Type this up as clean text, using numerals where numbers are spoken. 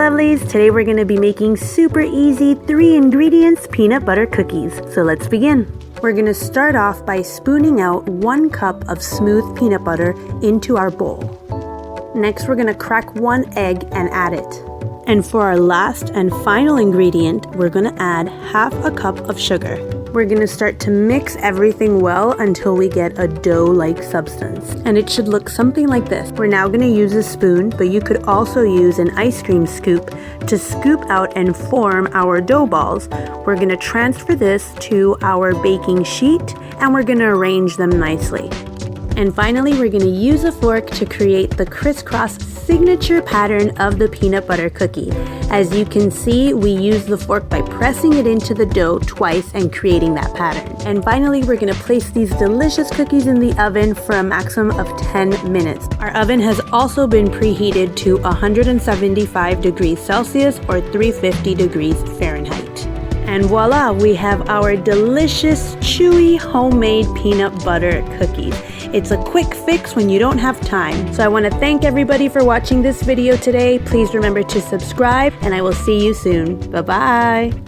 lovelies, today we're going to be making super easy 3 ingredients peanut butter cookies. So let's begin. We're going to start off by spooning out 1 cup of smooth peanut butter into our bowl. Next we're going to crack 1 egg and add it. And for our last and final ingredient, we're going to add half a cup of sugar. We're going to start to mix everything well until we get a dough-like substance. And it should look something like this. We're now going to use a spoon, but you could also use an ice cream scoop to scoop out and form our dough balls. We're going to transfer this to our baking sheet and we're going to arrange them nicely. And finally, we're going to use a fork to create the crisscross signature pattern of the peanut butter cookie. As you can see, we use the fork by pressing it into the dough twice and creating that pattern. And finally, we're going to place these delicious cookies in the oven for a maximum of 10 minutes. Our oven has also been preheated to 175 degrees Celsius or 350 degrees Fahrenheit. And voila, we have our delicious, chewy, homemade peanut butter cookies. It's a quick fix when you don't have time. So I want to thank everybody for watching this video today. Please remember to subscribe and I will see you soon. Bye-bye.